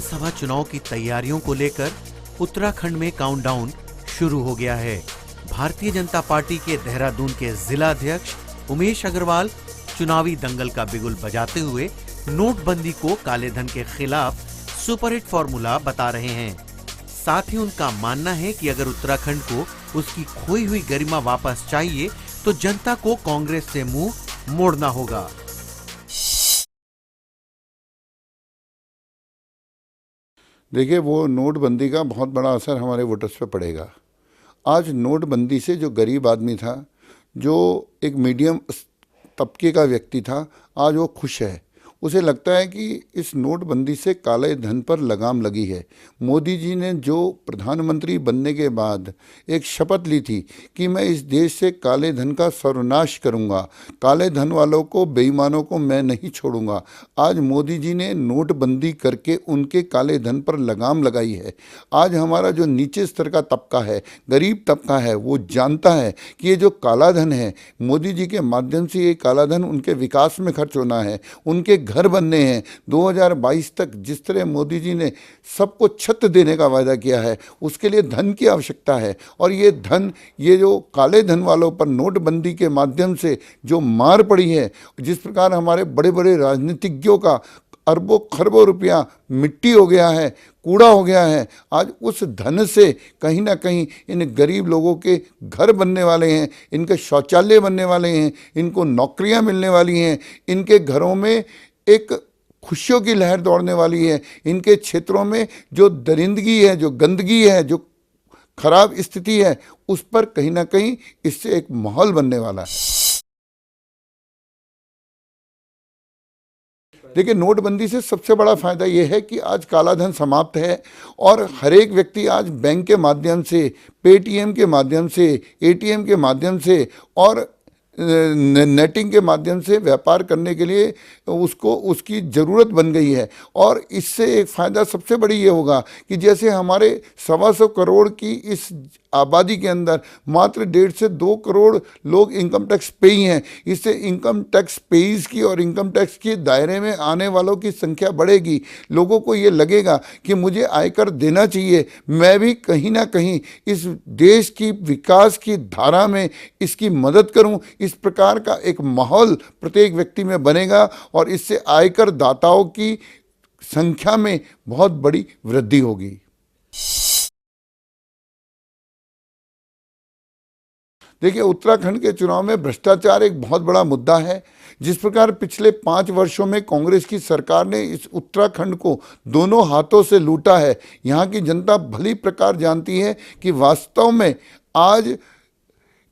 विधानसभा चुनाव की तैयारियों को लेकर उत्तराखंड में काउंटडाउन शुरू हो गया है। भारतीय जनता पार्टी के देहरादून के जिला अध्यक्ष उमेश अग्रवाल चुनावी दंगल का बिगुल बजाते हुए नोटबंदी को काले धन के खिलाफ सुपरहिट फॉर्मूला बता रहे हैं। साथ ही उनका मानना है कि अगर उत्तराखंड को उसकी खोई हुई गरिमा वापस चाहिए तो जनता को कांग्रेस से मुंह मोड़ना होगा। देखिए, वो नोटबंदी का बहुत बड़ा असर हमारे वोटर्स पे पड़ेगा। आज नोटबंदी से जो गरीब आदमी था, जो एक मीडियम तबके का व्यक्ति था, आज वो खुश है। उसे लगता है कि इस नोटबंदी से काले धन पर लगाम लगी है। मोदी जी ने जो प्रधानमंत्री बनने के बाद एक शपथ ली थी कि मैं इस देश से काले धन का सर्वनाश करूंगा, काले धन वालों को, बेईमानों को मैं नहीं छोड़ूंगा। आज मोदी जी ने नोटबंदी करके उनके काले धन पर लगाम लगाई है। आज हमारा जो नीचे स्तर का तबका है, गरीब तबका है, वो जानता है कि ये जो काला धन है, मोदी जी के माध्यम से ये काला धन उनके विकास में खर्च होना है, उनके घर बनने हैं। 2022 तक जिस तरह मोदी जी ने सबको छत देने का वायदा किया है, उसके लिए धन की आवश्यकता है। और ये धन, ये जो काले धन वालों पर नोटबंदी के माध्यम से जो मार पड़ी है, जिस प्रकार हमारे बड़े बड़े राजनीतिज्ञों का अरबों खरबों रुपया मिट्टी हो गया है, कूड़ा हो गया है, आज उस धन से कहीं ना कहीं इन गरीब लोगों के घर बनने वाले हैं, इनके शौचालय बनने वाले हैं, इनको नौकरियां मिलने वाली हैं, इनके घरों में एक खुशियों की लहर दौड़ने वाली है। इनके क्षेत्रों में जो दरिंदगी है, जो गंदगी है, जो खराब स्थिति है, उस पर कहीं ना कहीं इससे एक माहौल बनने वाला है। देखिए, नोटबंदी से सबसे बड़ा फायदा यह है कि आज काला धन समाप्त है और हर एक व्यक्ति आज बैंक के माध्यम से, पेटीएम के माध्यम से, एटीएम के माध्यम से और नेटिंग के माध्यम से व्यापार करने के लिए उसको उसकी ज़रूरत बन गई है। और इससे एक फ़ायदा सबसे बड़ी ये होगा कि जैसे हमारे 125 करोड़ की इस आबादी के अंदर मात्र 1.5 से 2 करोड़ लोग इनकम टैक्स पेई हैं। इससे इनकम टैक्स पेईज की और इनकम टैक्स के दायरे में आने वालों की संख्या बढ़ेगी। लोगों को ये लगेगा कि मुझे आयकर देना चाहिए, मैं भी कहीं ना कहीं इस देश की विकास की धारा में इसकी मदद करूं। इस प्रकार का एक माहौल प्रत्येक व्यक्ति में बनेगा और इससे आयकर दाताओं की संख्या में बहुत बड़ी वृद्धि होगी। देखिए, उत्तराखंड के चुनाव में भ्रष्टाचार एक बहुत बड़ा मुद्दा है। जिस प्रकार पिछले 5 वर्षों में कांग्रेस की सरकार ने इस उत्तराखंड को दोनों हाथों से लूटा है, यहाँ की जनता भली प्रकार जानती है कि वास्तव में आज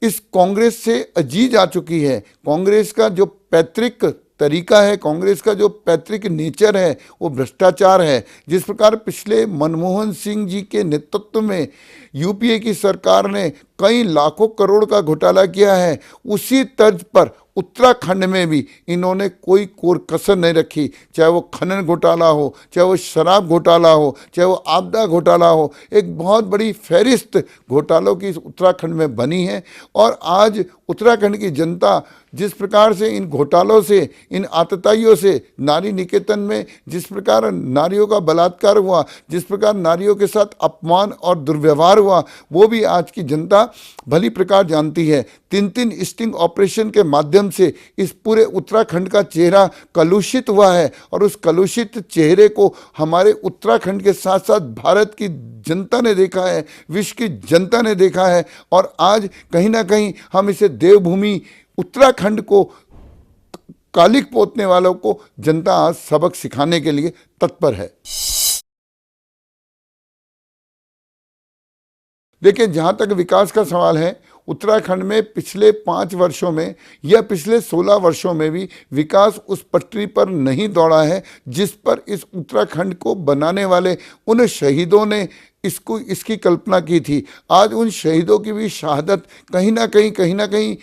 इस कांग्रेस से अजीज आ चुकी है। कांग्रेस का जो पैतृक तरीका है, कांग्रेस का जो पैतृक नेचर है, वो भ्रष्टाचार है। जिस प्रकार पिछले मनमोहन सिंह जी के नेतृत्व में यूपीए की सरकार ने कई लाखों करोड़ का घोटाला किया है, उसी तर्ज पर उत्तराखंड में भी इन्होंने कोई कोर कसर नहीं रखी। चाहे वो खनन घोटाला हो, चाहे वो शराब घोटाला हो, चाहे वो आपदा घोटाला हो, एक बहुत बड़ी फहरिस्त घोटालों की उत्तराखंड में बनी है। और आज उत्तराखंड की जनता जिस प्रकार से इन घोटालों से, इन आतताइयों से, नारी निकेतन में जिस प्रकार नारियों का बलात्कार हुआ, जिस प्रकार नारियों के साथ अपमान और दुर्व्यवहार हुआ, वो भी आज की जनता भली प्रकार जानती है। 3 स्टिंग ऑपरेशन के माध्यम से इस पूरे उत्तराखंड का चेहरा कलुषित हुआ है और उस कलुषित चेहरे को हमारे उत्तराखंड के साथ साथ भारत की जनता ने देखा है, विश्व की जनता ने देखा है। और आज कहीं ना कहीं हम इसे देवभूमि उत्तराखंड को कालिक पोतने वालों को जनता आज सबक सिखाने के लिए तत्पर है। देखिए, जहाँ तक विकास का सवाल है, उत्तराखंड में पिछले 5 वर्षों में या पिछले 16 वर्षों में भी विकास उस पटरी पर नहीं दौड़ा है जिस पर इस उत्तराखंड को बनाने वाले उन शहीदों ने इसकी कल्पना की थी। आज उन शहीदों की भी शहादत कहीं ना कहीं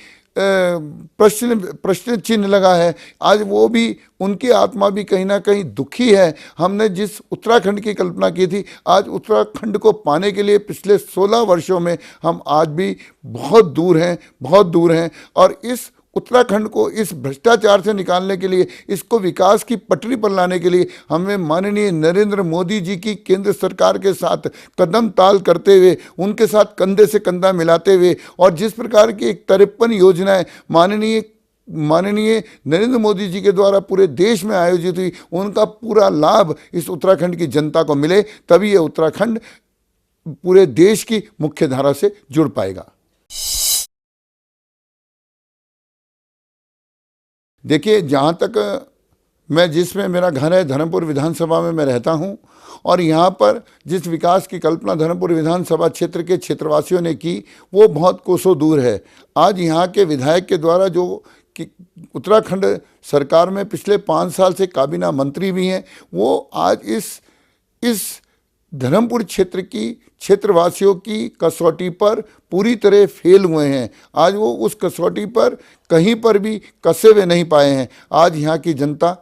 प्रश्न चिन्ह लगा है। आज वो भी, उनकी आत्मा भी कहीं ना कहीं दुखी है। हमने जिस उत्तराखंड की कल्पना की थी, आज उत्तराखंड को पाने के लिए पिछले 16 वर्षों में हम आज भी बहुत दूर हैं। और इस उत्तराखंड को इस भ्रष्टाचार से निकालने के लिए, इसको विकास की पटरी पर लाने के लिए हमें माननीय नरेंद्र मोदी जी की केंद्र सरकार के साथ कदम ताल करते हुए, उनके साथ कंधे से कंधा मिलाते हुए, और जिस प्रकार की 53 योजनाएं माननीय नरेंद्र मोदी जी के द्वारा पूरे देश में आयोजित हुई, उनका पूरा लाभ इस उत्तराखंड की जनता को मिले, तभी ये उत्तराखंड पूरे देश की मुख्य धारा से जुड़ पाएगा। देखिए, जहाँ तक जिसमें मेरा घर है, धर्मपुर विधानसभा में मैं रहता हूँ, और यहाँ पर जिस विकास की कल्पना धर्मपुर विधानसभा क्षेत्र के क्षेत्रवासियों ने की, वो बहुत कोसों दूर है। आज यहाँ के विधायक के द्वारा जो कि उत्तराखंड सरकार में पिछले 5 साल से काबीना मंत्री भी हैं, वो आज इस धर्मपुर क्षेत्र की क्षेत्रवासियों की कसौटी पर पूरी तरह फेल हुए हैं। आज वो उस कसौटी पर कहीं पर भी कसे हुए नहीं पाए हैं। आज यहाँ की जनता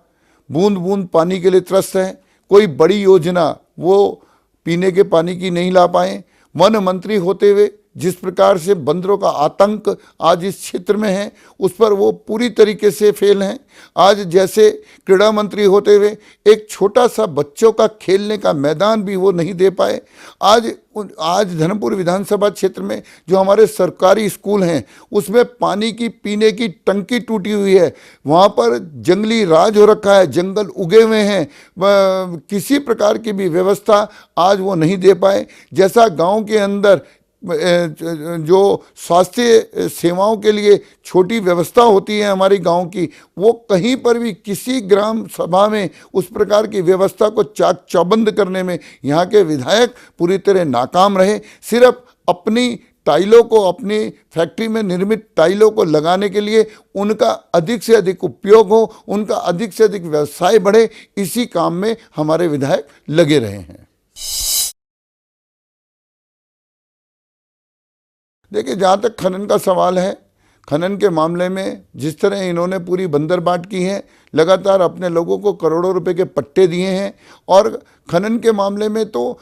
बूंद बूंद पानी के लिए त्रस्त है। कोई बड़ी योजना वो पीने के पानी की नहीं ला पाए। वन मंत्री होते हुए जिस प्रकार से बंदरों का आतंक आज इस क्षेत्र में है, उस पर वो पूरी तरीके से फेल हैं। आज जैसे क्रीड़ा मंत्री होते हुए एक छोटा सा बच्चों का खेलने का मैदान भी वो नहीं दे पाए। आज धर्मपुर विधानसभा क्षेत्र में जो हमारे सरकारी स्कूल हैं, उसमें पानी की पीने की टंकी टूटी हुई है। वहाँ पर जंगली राज हो रखा है, जंगल उगे हुए हैं, किसी प्रकार की भी व्यवस्था आज वो नहीं दे पाए। जैसा गांव के अंदर जो स्वास्थ्य सेवाओं के लिए छोटी व्यवस्था होती है हमारी गांव की, वो कहीं पर भी किसी ग्राम सभा में उस प्रकार की व्यवस्था को चाक चौबंद करने में यहाँ के विधायक पूरी तरह नाकाम रहे। सिर्फ अपनी टाइलों को, अपनी फैक्ट्री में निर्मित टाइलों को लगाने के लिए उनका अधिक से अधिक उपयोग हो, उनका अधिक से अधिक व्यवसाय बढ़े, इसी काम में हमारे विधायक लगे रहे हैं। देखिए, जहाँ तक खनन का सवाल है, खनन के मामले में जिस तरह इन्होंने पूरी बंदरबाट की है, लगातार अपने लोगों को करोड़ों रुपए के पट्टे दिए हैं, और खनन के मामले में तो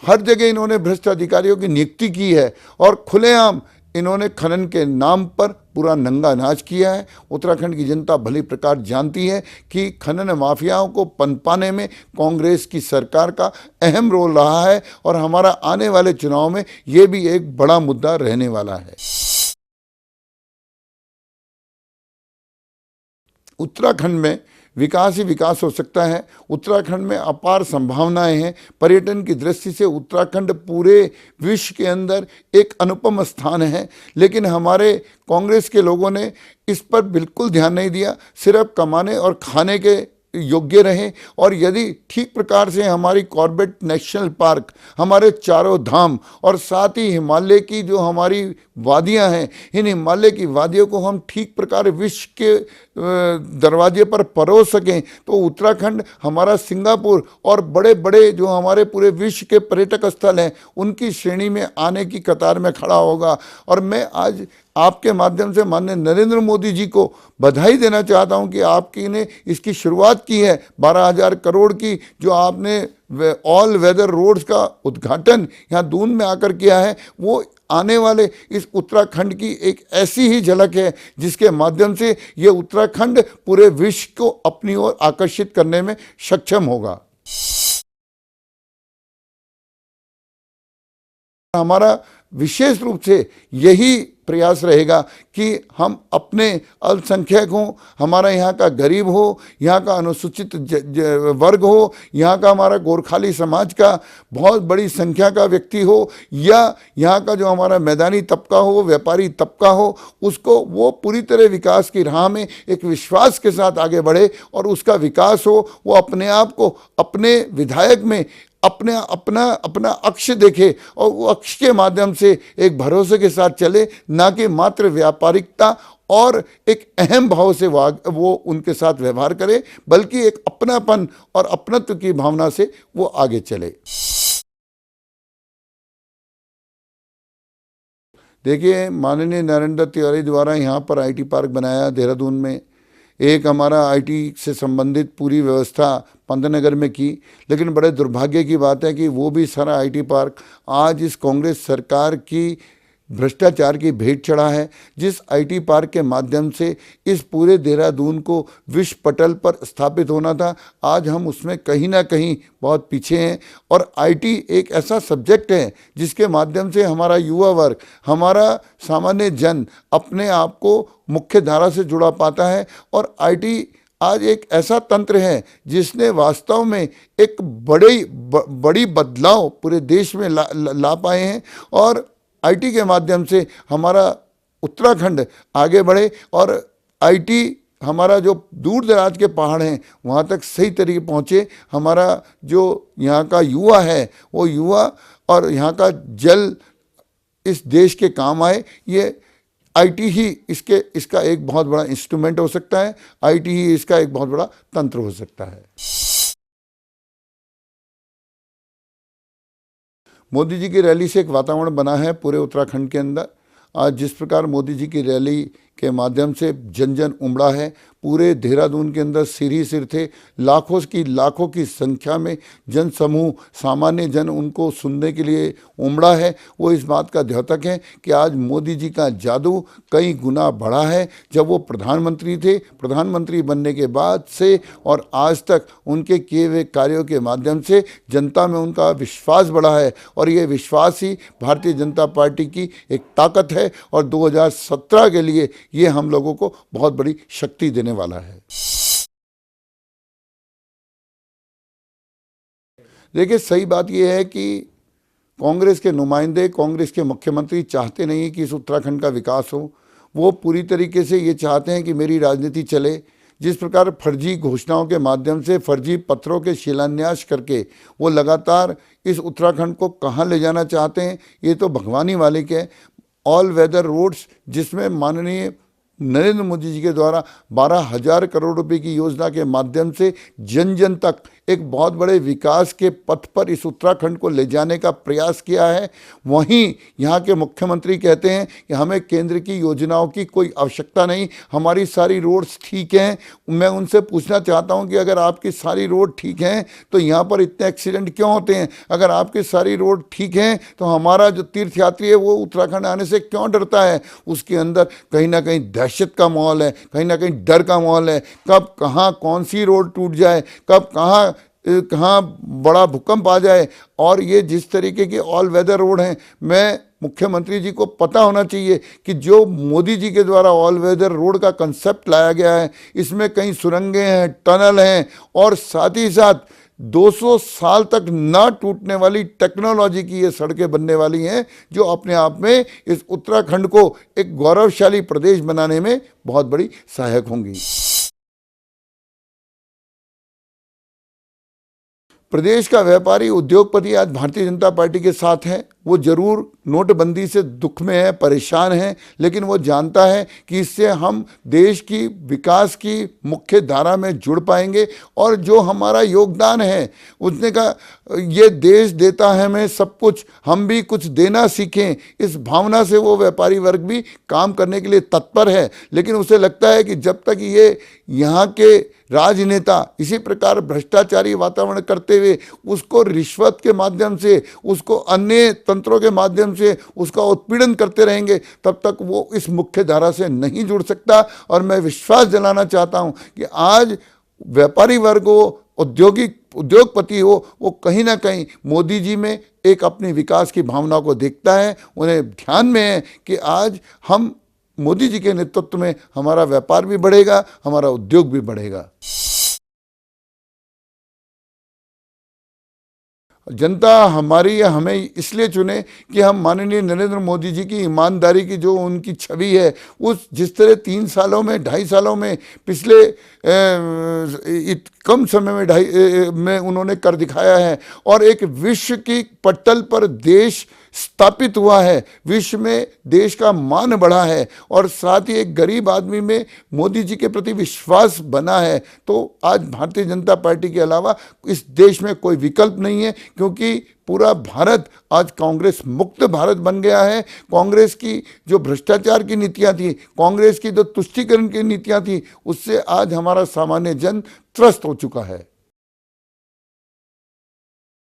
हर जगह इन्होंने भ्रष्ट अधिकारियों की नियुक्ति की है, और खुलेआम इन्होंने खनन के नाम पर पूरा नंगा नाच किया है। उत्तराखंड की जनता भली प्रकार जानती है कि खनन माफियाओं को पनपाने में कांग्रेस की सरकार का अहम रोल रहा है, और हमारा आने वाले चुनाव में ये भी एक बड़ा मुद्दा रहने वाला है। उत्तराखंड में विकास ही विकास हो सकता है। उत्तराखंड में अपार संभावनाएं हैं। पर्यटन की दृष्टि से उत्तराखंड पूरे विश्व के अंदर एक अनुपम स्थान है, लेकिन हमारे कांग्रेस के लोगों ने इस पर बिल्कुल ध्यान नहीं दिया। सिर्फ कमाने और खाने के योग्य रहे, और यदि ठीक प्रकार से हमारी कॉर्बेट नेशनल पार्क, हमारे चारों धाम, और साथ ही हिमालय की जो हमारी वादियां हैं, इन हिमालय की वादियों को हम ठीक प्रकार विश्व के दरवाजे पर परोस सकें, तो उत्तराखंड हमारा सिंगापुर और बड़े बड़े जो हमारे पूरे विश्व के पर्यटक स्थल हैं, उनकी श्रेणी में आने की कतार में खड़ा होगा। और मैं आज आपके माध्यम से माननीय नरेंद्र मोदी जी को बधाई देना चाहता हूं कि आपकी ने इसकी शुरुआत की है। 12,000 करोड़ की जो आपने ऑल वेदर रोड्स का उद्घाटन यहाँ दून में आकर किया है, वो आने वाले इस उत्तराखंड की एक ऐसी ही झलक है जिसके माध्यम से ये उत्तराखंड पूरे विश्व को अपनी ओर आकर्षित करने में सक्षम होगा। हमारा विशेष रूप से यही प्रयास रहेगा कि हम अपने अल्पसंख्यक हों, हमारा यहाँ का गरीब हो, यहाँ का अनुसूचित वर्ग हो, यहाँ का हमारा गोरखाली समाज का बहुत बड़ी संख्या का व्यक्ति हो, या यहाँ का जो हमारा मैदानी तबका हो, व्यापारी तबका हो, उसको वो पूरी तरह विकास की राह में एक विश्वास के साथ आगे बढ़े, और उसका विकास हो, वो अपने आप को अपने विधायक में अपना अक्ष देखे, और वो अक्ष के माध्यम से एक भरोसे के साथ चले, ना कि मात्र व्यापारिकता और एक अहम भाव से वो उनके साथ व्यवहार करे, बल्कि एक अपनापन और अपनत्व की भावना से वो आगे चले। देखिए, माननीय नरेंद्र तिवारी द्वारा यहाँ पर आईटी पार्क बनाया देहरादून में, एक हमारा आईटी से संबंधित पूरी व्यवस्था पंतनगर में की, लेकिन बड़े दुर्भाग्य की बात है कि वो भी सारा आईटी पार्क आज इस कांग्रेस सरकार की भ्रष्टाचार की भेंट चढ़ा है, जिस आईटी पार्क के माध्यम से इस पूरे देहरादून को विश्व पटल पर स्थापित होना था, आज हम उसमें कहीं ना कहीं बहुत पीछे हैं। और आईटी एक ऐसा सब्जेक्ट है जिसके माध्यम से हमारा युवा वर्ग, हमारा सामान्य जन अपने आप को मुख्य धारा से जुड़ा पाता है। और आईटी आज एक ऐसा तंत्र है जिसने वास्तव में एक बड़ी बदलाव पूरे देश में ला पाए हैं। और आईटी के माध्यम से हमारा उत्तराखंड आगे बढ़े और आईटी हमारा जो दूर दराज के पहाड़ हैं वहाँ तक सही तरीके पहुँचे। हमारा जो यहाँ का युवा है वो युवा और यहाँ का जल इस देश के काम आए, ये आईटी ही इसका एक बहुत बड़ा इंस्ट्रूमेंट हो सकता है, आईटी ही इसका एक बहुत बड़ा तंत्र हो सकता है। मोदी जी की रैली से एक वातावरण बना है पूरे उत्तराखंड के अंदर। आज जिस प्रकार मोदी जी की रैली के माध्यम से जन जन उमड़ा है, पूरे देहरादून के अंदर सिर ही सिर थे, लाखों की संख्या में जन समूह, सामान्य जन उनको सुनने के लिए उमड़ा है। वो इस बात का द्योतक है कि आज मोदी जी का जादू कई गुना बढ़ा है। जब वो प्रधानमंत्री थे, प्रधानमंत्री बनने के बाद से और आज तक उनके किए हुए कार्यों के माध्यम से जनता में उनका विश्वास बढ़ा है। और ये विश्वास ही भारतीय जनता पार्टी की एक ताकत है और 2017 के लिए ये हम लोगों को बहुत बड़ी शक्ति देने वाला है। देखिए, सही बात यह है कि कांग्रेस के नुमाइंदे, कांग्रेस के मुख्यमंत्री चाहते नहीं कि इस उत्तराखंड का विकास हो। वो पूरी तरीके से ये चाहते हैं कि मेरी राजनीति चले। जिस प्रकार फर्जी घोषणाओं के माध्यम से, फर्जी पत्रों के शिलान्यास करके वो लगातार इस उत्तराखंड को कहाँ ले जाना चाहते हैं, ये तो भगवान ही मालिक है। ऑल वेदर रोड्स, जिसमें माननीय नरेंद्र मोदी जी के द्वारा 12,000 करोड़ रुपए की योजना के माध्यम से जन जन तक एक बहुत बड़े विकास के पथ पर इस उत्तराखंड को ले जाने का प्रयास किया है। वहीं यहाँ के मुख्यमंत्री कहते हैं कि हमें केंद्र की योजनाओं की कोई आवश्यकता नहीं, हमारी सारी रोड्स ठीक हैं। मैं उनसे पूछना चाहता हूँ कि अगर आपकी सारी रोड ठीक हैं तो यहाँ पर इतने एक्सीडेंट क्यों होते हैं? अगर आपकी सारी रोड ठीक हैं तो हमारा जो तीर्थयात्री है वो उत्तराखंड आने से क्यों डरता है? उसके अंदर कहीं ना कहीं दहशत का माहौल है, कहीं ना कहीं डर का माहौल है। कब कहाँ कौन सी रोड टूट जाए, कब कहाँ बड़ा भूकंप आ जाए। और ये जिस तरीके की ऑल वेदर रोड हैं, मैं मुख्यमंत्री जी को पता होना चाहिए कि जो मोदी जी के द्वारा ऑल वेदर रोड का कंसेप्ट लाया गया है, इसमें कई सुरंगें हैं, टनल हैं और साथ ही साथ 200 साल तक ना टूटने वाली टेक्नोलॉजी की ये सड़कें बनने वाली हैं, जो अपने आप में इस उत्तराखंड को एक गौरवशाली प्रदेश बनाने में बहुत बड़ी सहायक होंगी। प्रदेश का व्यापारी उद्योगपति आज भारतीय जनता पार्टी के साथ है। वो जरूर नोटबंदी से दुख में है, परेशान है, लेकिन वो जानता है कि इससे हम देश की विकास की मुख्य धारा में जुड़ पाएंगे। और जो हमारा योगदान है, उसने कहा ये देश देता है हमें सब कुछ, हम भी कुछ देना सीखें, इस भावना से वो व्यापारी वर्ग भी काम करने के लिए तत्पर है। लेकिन उसे लगता है कि जब तक ये यहाँ के राजनेता इसी प्रकार भ्रष्टाचारी वातावरण करते हुए उसको रिश्वत के माध्यम से, उसको अन्य तंत्रों के माध्यम से उसका उत्पीड़न करते रहेंगे, तब तक वो इस मुख्य धारा से नहीं जुड़ सकता। और मैं विश्वास दिलाना चाहता हूं कि आज व्यापारी वर्ग हो, उद्योगपति हो, वो कहीं ना कहीं मोदी जी में एक अपनी विकास की भावना को देखता है। उन्हें ध्यान में है कि आज हम मोदी जी के नेतृत्व में हमारा व्यापार भी बढ़ेगा, हमारा उद्योग भी बढ़ेगा। जनता हमारी हमें इसलिए चुने कि हम माननीय नरेंद्र मोदी जी की ईमानदारी की जो उनकी छवि है, उस जिस तरह 3 सालों में, 2.5 सालों में, पिछले कम समय में उन्होंने कर दिखाया है और एक विश्व की पटल पर देश स्थापित हुआ है, विश्व में देश का मान बढ़ा है और साथ ही एक गरीब आदमी में मोदी जी के प्रति विश्वास बना है। तो आज भारतीय जनता पार्टी के अलावा इस देश में कोई विकल्प नहीं है, क्योंकि पूरा भारत आज कांग्रेस मुक्त भारत बन गया है। कांग्रेस की जो भ्रष्टाचार की नीतियां थी, कांग्रेस की जो तुष्टीकरण की नीतियां थी, उससे आज हमारा सामान्य जन त्रस्त हो चुका है।